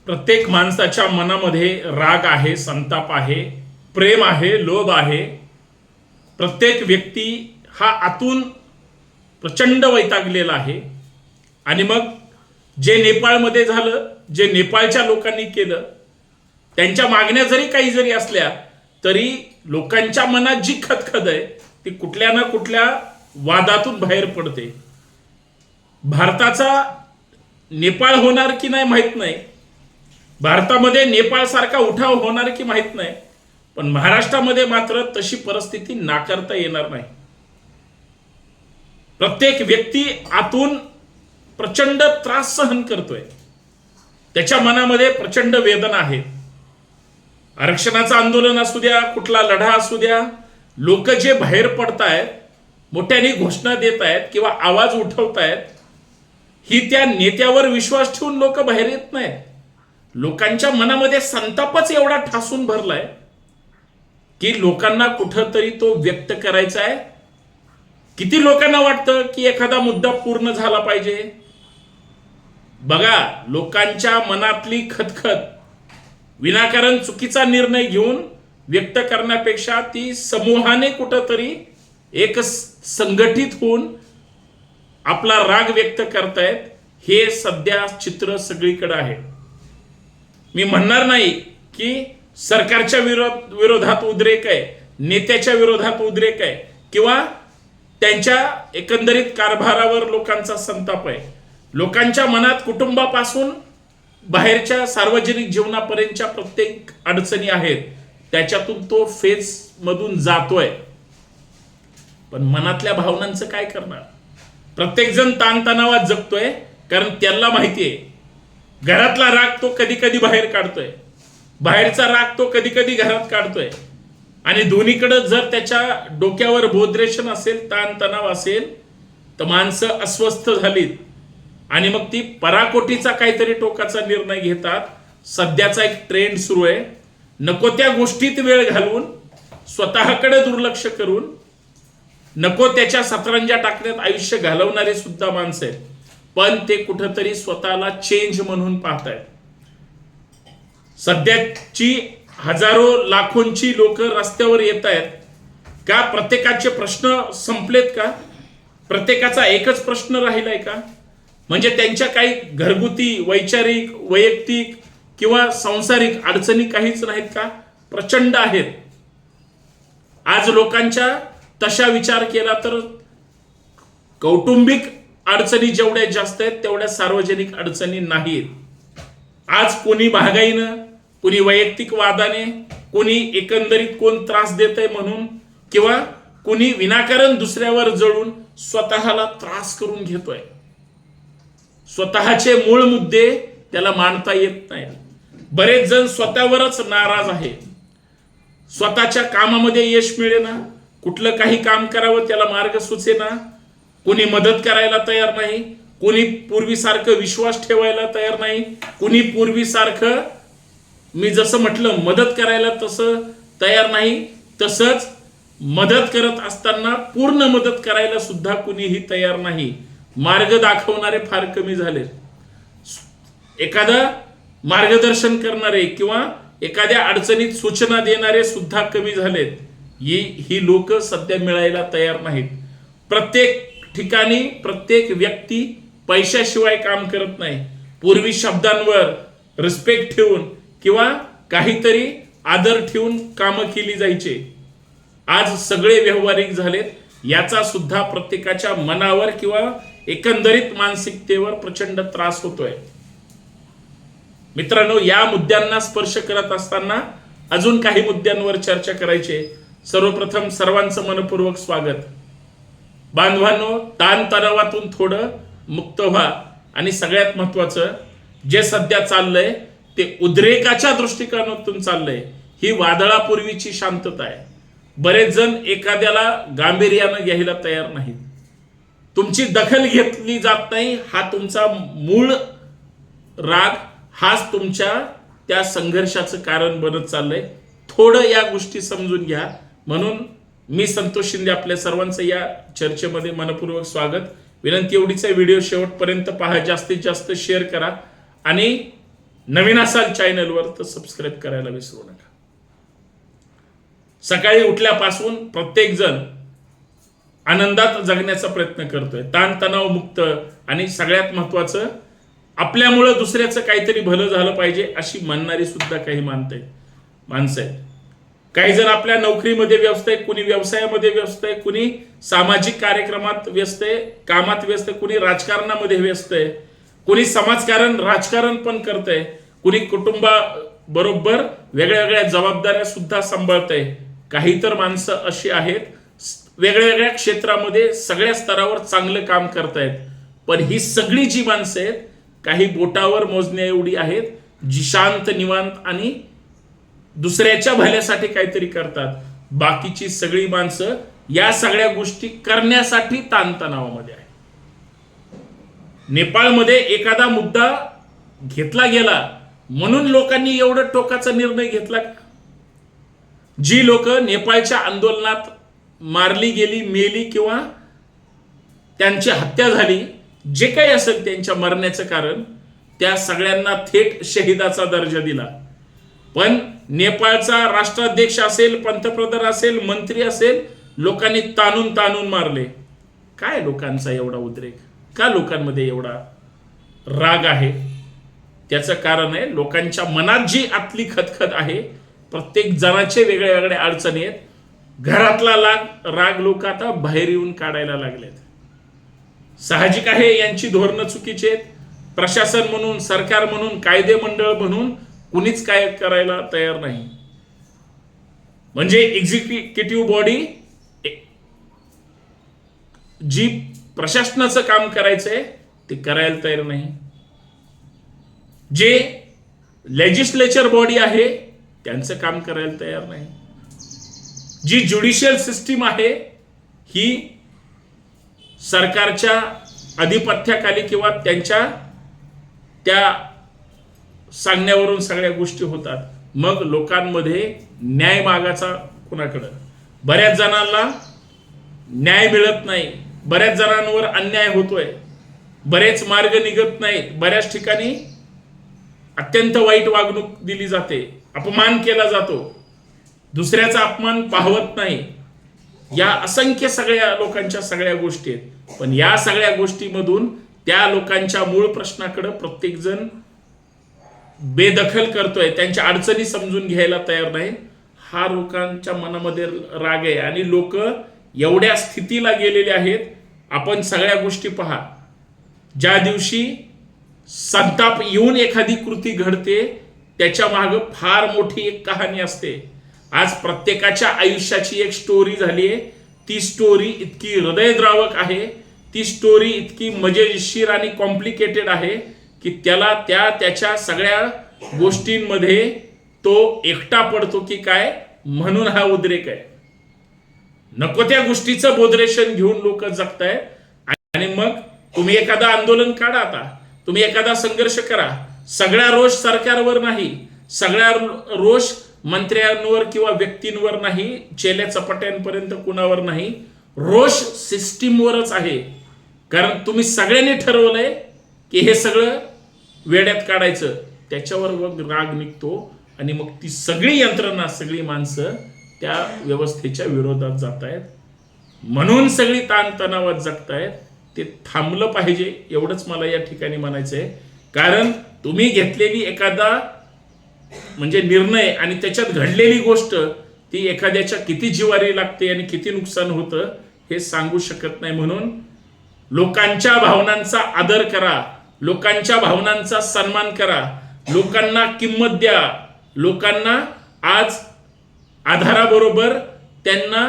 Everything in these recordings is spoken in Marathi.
प्रत्येक माणसाच्या मनामध्ये राग आहे, संताप आहे, प्रेम आहे, लोभ आहे. प्रत्येक व्यक्ती हा आतून प्रचंड वैतागलेला आहे. आणि मग जे नेपाळमध्ये झालं, जे नेपाळच्या लोकांनी केलं, त्यांच्या मागण्या जरी असल्या तरी लोकांच्या मनात जी खदखद आहे ती कुठल्या ना कुठल्या वादातून बाहेर पडते. भारताचा नेपाळ होणार की नाही माहित नाही, भारतामध्ये नेपाळ सारखा उठाव होणार की माहित नाही, पण महाराष्ट्रामध्ये मात्र तशी परिस्थिती नाकारता येणार नाही. प्रत्येक व्यक्ती आतून प्रचंड त्रास सहन करतोय, त्याच्या मनामध्ये प्रचंड वेदना आहे. आरक्षणाचं आंदोलन असू द्या, कुठला लढा असू द्या, लोक जे बाहेर पडतायत, मोठ्याने घोषणा देत आहेत किंवा आवाज उठवतायत, ही त्या नेत्यावर विश्वास ठेवून लोक बाहेर येत नाहीत. लोकांच्या मनामध्ये संतापच एवढा ठासून भरलाय की लोकांना कुठंतरी तो व्यक्त करायचा आहे. किती लोकांना वाटतं की एखादा मुद्दा पूर्ण झाला पाहिजे. बघा, लोकांच्या मनातली खदखद विनाकारण चुकीचा निर्णय घेऊन व्यक्त करण्यापेक्षा ती समूहाने कुठंतरी एक संघटित होऊन आपला राग व्यक्त करतायत. हे सध्या चित्र सगळीकडे आहे. मी म्हणणार नाही की सरकारच्या विरोधात उद्रेक आहे, नेत्याच्या विरोधात उद्रेक आहे किंवा त्यांच्या एकंदरीत कारभारावर लोकांचा संताप आहे. लोकांच्या मनात कुटुंबापासून बाहेरच्या सार्वजनिक जीवनापर्यंतच्या प्रत्येक अडचणी आहेत, त्याच्यातून तो फेज मधून जातोय. पण मनातल्या भावनांचं काय करणार? प्रत्येक जण ताणतणावात जगतोय, कारण त्याला माहितीये घरातला राग तो कधी कधी बाहेर काढतोय, बाहेरचा राग तो कधी कधी घरात काढतोय. आणि दोन्हीकडे जर त्याच्या डोक्यावर बोधरेशन असेल, ताणतणाव असेल, तर माणसं अस्वस्थ झालीत आणि मग ती पराकोटीचा काहीतरी टोकाचा निर्णय घेतात. सध्याचा एक ट्रेंड सुरू आहे, नको त्या गोष्टीत वेळ घालून, स्वतःकडे दुर्लक्ष करून, नको त्याच्या सतरंजा टाकण्यात आयुष्य घालवणारे सुद्धा माणसं आहेत. पण ते कुठंतरी स्वतःला चेंज म्हणून पाहतायत. सध्याची हजारो लाखोंची लोक रस्त्यावर येत आहेत का? प्रत्येकाचे प्रश्न संपलेत का? प्रत्येकाचा एकच प्रश्न राहिलाय का? म्हणजे त्यांच्या काही घरगुती, वैचारिक, वैयक्तिक किंवा सांसारिक अडचणी काहीच नाहीत का? प्रचंड आहेत. आज लोकांच्या तशा विचार केला तर कौटुंबिक अडचणी जेवढ्या जास्त आहेत तेवढ्या सार्वजनिक अडचणी नाहीत. आज कोणी महागाईनं, कोणी वैयक्तिक वादाने, कोणी एकंदरीत कोण त्रास देतंय म्हणून, किंवा कोणी विनाकारण दुसऱ्यावर जळून स्वतःला त्रास करून घेतोय. स्वतःचे मूळ मुद्दे त्याला मांडता येत नाही. बरेच जण स्वतःवरच नाराज आहे. स्वतःच्या कामामध्ये यश मिळेना, कुठलं काही काम करावं त्याला मार्ग सुचेना, कोणी मदत करायला तयार नाही, कोणी पूर्वीसारखं विश्वास ठेवायला तयार नाही, कोणी पूर्वीसारखं मी जसं म्हटलं मदत करायला तसं तयार नाही. तसंच मदत करत असताना पूर्ण मदत करायला सुद्धा कुणीही तयार नाही. मार्ग दाखवणारे फार कमी झाले. एखादा मार्गदर्शन करणारे किंवा एखाद्या अडचणीत सूचना देणारे सुद्धा कमी झालेत. ही लोक सध्या मिळायला तयार नाहीत. प्रत्येक ठिकाणी प्रत्येक व्यक्ती पैशाशिवाय काम करत नाही. पूर्वी शब्दांवर रिस्पेक्ट ठेवून किंवा काहीतरी आदर ठेवून कामं केली जायचे. आज सगळे व्यावहारिक झालेत. याचा सुद्धा प्रत्येकाच्या मनावर किंवा एकंदरीत मानसिकतेवर प्रचंड त्रास होतोय. मित्रांनो, या मुद्द्यांना स्पर्श करत असताना अजून काही मुद्द्यांवर चर्चा करायची. सर्वप्रथम सर्वांचं मनपूर्वक स्वागत. बांधवांनो, ताणतणावातून थोडं मुक्त व्हा. आणि सगळ्यात महत्वाचं जे सध्या चाललंय ते उद्रेकाच्या दृष्टिकोनातून चाललंय. ही वादळापूर्वीची शांतता आहे. बरेच जण एखाद्याला गांभीर्यानं घ्यायला तयार नाहीत. तुमची दखल घेतली जात नाही. हा तुमचा मूळ राग, हाच तुमच्या त्या संघर्षाचं कारण बनत चाललंय. थोडं या गोष्टी समजून घ्या. म्हणून मी संतोष शिंदे आपल्या सर्वांचं या चर्चेमध्ये मनपूर्वक स्वागत. विनंती एवढीच आहे, व्हिडिओ शेवटपर्यंत पहा, जास्तीत जास्त शेअर करा आणि नवीन असाल चॅनलवर तर सबस्क्राईब करायला विसरू नका. सकाळी उठल्यापासून प्रत्येक जण आनंदात जगण्याचा प्रयत्न करतोय, ताणतणाव मुक्त, आणि सगळ्यात महत्वाचं आपल्यामुळं दुसऱ्याचं काहीतरी भलं झालं पाहिजे अशी म्हणणारी सुद्धा काही माणसं आहेत. काही जण आपल्या नोकरीमध्ये व्यस्त आहे, कुणी व्यवसायामध्ये व्यस्त आहे, कुणी सामाजिक कार्यक्रमात व्यस्त आहे, कामात व्यस्त आहे, कुणी राजकारणामध्ये व्यस्त आहे, कुणी समाजकारण राजकारण पण करतंय, कुणी कुटुंबाबरोबर वेगळ्या वेगळ्या जबाबदाऱ्या सुद्धा सांभाळतंय. काही तर माणसं अशी आहेत वेगळ्या क्षेत्रामध्ये सगळ्या स्तरावर चांगलं काम करतायत. पण ही सगळी जी माणसं आहेत काही बोटावर मोजण्या एवढी आहेत जी शांत, निवांत आणि दुसऱ्याच्या भल्यासाठी काहीतरी करतात. बाकीची सगळी माणसं या सगळ्या गोष्टी करण्यासाठी ताणतणावामध्ये आहे. नेपाळमध्ये एखादा मुद्दा घेतला गेला म्हणून लोकांनी एवढं टोकाचा निर्णय घेतला का? जी लोक नेपाळच्या आंदोलनात मारली गेली, मेली किंवा त्यांची हत्या झाली, जे काही असेल त्यांच्या मरण्याचं कारण, त्या सगळ्यांना थेट शहीदाचा दर्जा दिला. पण नेपाळचा राष्ट्राध्यक्ष असेल, पंतप्रधान असेल, मंत्री असेल, लोकांनी ताणून ताणून मारले. काय लोकांचा एवढा उद्रेक? का लोकांमध्ये एवढा राग आहे? त्याचं कारण आहे लोकांच्या मनात जी आतली खतखत आहे. प्रत्येक जणाचे वेगळ्या वेगळ्या अडचणी आहेत. घरातला राग लोक आता बाहेर येऊन काढायला लागलेत. साहजिक आहे यांची धोरणं चुकीची आहेत. प्रशासन म्हणून, सरकार म्हणून, कायदे मंडळ म्हणून कुणीच काय करायला तयार नाही. म्हणजे एक्झिक्युटिव्ह बॉडी जी प्रशासनाचं काम करायचंय ते करायला तयार नाही. जे लेजिस्लेचर बॉडी आहे त्यांचं काम करायला तयार नाही. जी ज्युडिशियल सिस्टीम आहे ही सरकारच्या अधिपत्याखाली किंवा त्यांच्या त्या सांगण्यावरून सगळ्या गोष्टी होतात. मग लोकांमध्ये न्याय मागायचा कुणाकडं? बऱ्याच जणांना न्याय मिळत नाही, बऱ्याच जणांवर अन्याय होतोय, बरेच मार्ग निघत नाहीत, बऱ्याच ठिकाणी अत्यंत वाईट वागणूक दिली जाते, अपमान केला जातो, दुसऱ्याचा अपमान पाहवत नाही. या असंख्य सगळ्या लोकांच्या सगळ्या गोष्टी आहेत. पण या सगळ्या गोष्टीमधून त्या लोकांच्या मूळ प्रश्नाकडे प्रत्येक जण बेदखल करतोय, त्यांच्या अडचणी समजून घ्यायला तयार नाही. हा लोकांच्या मनामध्ये राग आहे आणि लोक एवढ्या स्थितीला गेलेले आहेत. आपण सगळ्या गोष्टी पहा, ज्या दिवशी संताप येऊन एखादी कृती घडते त्याच्या मागे फार मोठी एक कहाणी असते. आज प्रत्येकाच्या आयुष्याची एक स्टोरी झाली आहे. ती स्टोरी इतकी हृदयद्रावक आहे, ती स्टोरी इतकी मजेशीर आणि कॉम्प्लिकेटेड आहे की त्याच्या सगळ्या गोष्टींमध्ये तो एकटा पडतो की काय, म्हणून हा उद्रेक आहे. नको त्या गोष्टीचं बोधरेशन घेऊन लोक जगतायत. आणि मग तुम्ही एखादा आंदोलन काढा, आता तुम्ही एखादा संघर्ष करा. सगळा रोष सरकारवर नाही, सगळा रोष मंत्र्यांवर किंवा व्यक्तींवर नाही, चेल्या चपाट्यांपर्यंत कुणावर नाही, रोष सिस्टीमवरच आहे. कारण तुम्ही सगळ्यांनी ठरवलंय की हे सगळं वेड्यात काढायचं, त्याच्यावर मग राग निघतो आणि मग ती सगळी यंत्रणा, सगळी माणसं त्या व्यवस्थेच्या विरोधात जात आहेत. म्हणून सगळी ताणतणावात जगतायत. ते थांबलं पाहिजे एवढंच मला या ठिकाणी म्हणायचं आहे. कारण तुम्ही घेतलेली एखादा म्हणजे निर्णय आणि त्याच्यात घडलेली गोष्ट ती एखाद्याच्या किती जिवारी लागते आणि किती नुकसान होतं हे सांगू शकत नाही. म्हणून लोकांच्या भावनांचा आदर करा, लोकांच्या भावनांचा सन्मान करा, लोकांना किंमत द्या. लोकांना आज आधाराबरोबर त्यांना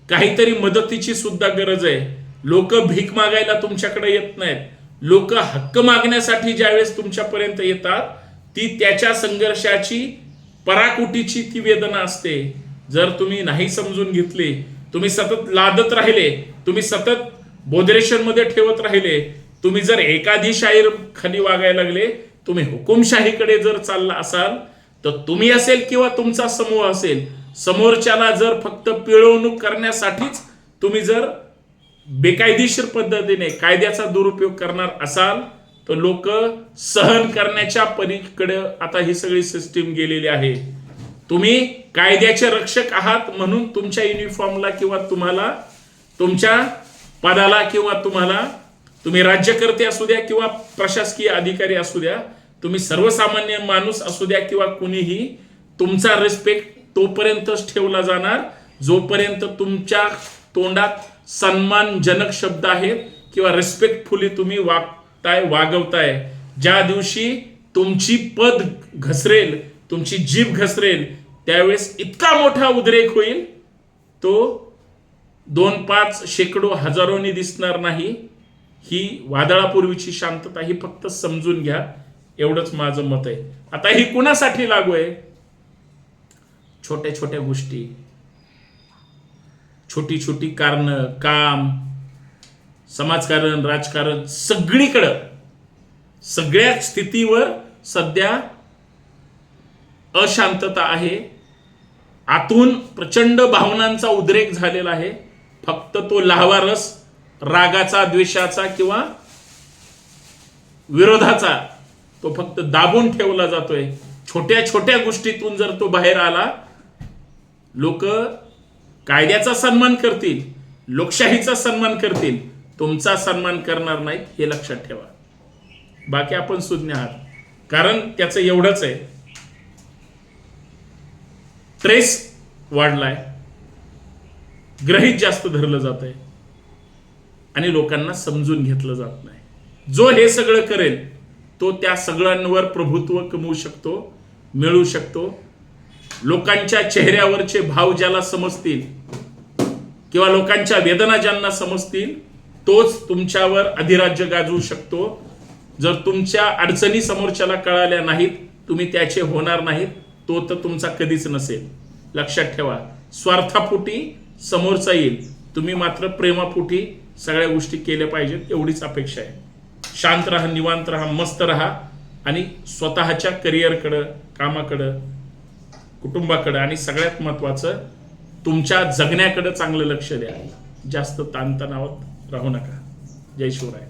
काहीतरी मदतीची सुद्धा गरज आहे. लोक भीक मागायला तुमच्याकडे येत नाहीत. लोक हक्क मागण्यासाठी ज्यावेळेस तुमच्यापर्यंत येतात ती त्याच्या संघर्षाची, पराकुटीची ती वेदना असते. जर तुम्ही नाही समजून घेतली, तुम्ही सतत लादत राहिले, तुम्ही सतत बोधरेशन मध्ये ठेवत राहिले, तुम्ही जर एकाधीशाही खाली वागायला लागले, तुम्ही हुकुमशाहीकडे जर चालला असाल तर तुम्ही असेल किंवा तुमचा समूह असेल, समोरच्याला जर फक्त पिळवणूक करण्यासाठीच तुम्ही जर बेकायदेशीर पद्धतीने कायद्याचा दुरुपयोग करणार असाल तर लोक सहन करण्याच्या पलीकडे आता ही सगळी सिस्टीम गेलेली आहे. तुम्ही कायद्याचे रक्षक आहात म्हणून तुमच्या युनिफॉर्मला किंवा तुम्हाला तुमच्या पदाला किंवा तुम्ही राज्यकर्ते असू द्या किंवा प्रशासकीय अधिकारी असू द्या, तुम्ही सर्वसामान्य माणूस असू द्या किंवा कुणीही, तुमचा रिस्पेक्ट तोपर्यंतच ठेवला जाणार जोपर्यंत तुमच्या तोंडात सन्मानजनक शब्द आहेत किंवा रिस्पेक्टफुली तुम्ही वागवताय. ज्या दिवशी तुमची पद घसरेल, तुमची जीभ घसरेल, त्यावेळेस इतका मोठा उद्रेक होईल तो 2-5 शेकडो हजारोनी दिसणार नाही. ही वादळापूर्वीची शांतता ही फक्त समजून घ्या, एवढंच माझं मत आहे. आता ही कुणासाठी लागू आहे? छोट्या छोट्या गोष्टी, छोटी छोटी कारणं, काम, समाजकारण, राजकारण, सगळीकडं सगळ्या स्थितीवर सध्या अशांतता आहे. आतून प्रचंड भावनांचा उद्रेक झालेला आहे. फक्त तो लावारस रागाचा, द्वेषाचा किंवा विरोधाचा तो फक्त दाबून ठेवला जातोय. छोट्या छोट्या गोष्टीतून जर तो बाहेर आला, लोक कायद्याचा सन्मान करतील, लोकशाहीचा सन्मान करतील, तुमचा सन्मान करणार नाहीत, हे लक्षात ठेवा. बाकी आपण सुज्ञ आहात. कारण त्याचं एवढंच आहे, ट्रेस वाढलाय, ग्रहित जास्त धरलं जात आहे आणि लोकांना समजून घेतलं जात नाही. जो हे सगळं करेल तो त्या सगळ्यांवर प्रभुत्व कमवू शकतो, मिळवू शकतो. लोकांच्या चेहऱ्यावरचे भाव ज्याला समजतील किंवा लोकांच्या वेदना ज्यांना समजतील तोच तुमच्यावर अधिराज्य गाजवू शकतो. जर तुमच्या अडचणी समोरच्याला कळाल्या नाहीत, तुम्ही त्याचे होणार नाहीत, तो तर तुमचा कधीच नसेल. लक्षात ठेवा, स्वार्थापोटी समोरचा येईल, तुम्ही मात्र प्रेमापोटी सगळ्या गोष्टी केल्या पाहिजेत, एवढीच अपेक्षा आहे. शांत राहा, निवांत राहा, मस्त राहा आणि स्वतःच्या करिअरकडं, कामाकडं, कुटुंबाकडं आणि सगळ्यात महत्वाचं तुमच्या जगण्याकडे चांगलं लक्ष द्या. जास्त ताणतणावात राहू नका. जय शिवराय.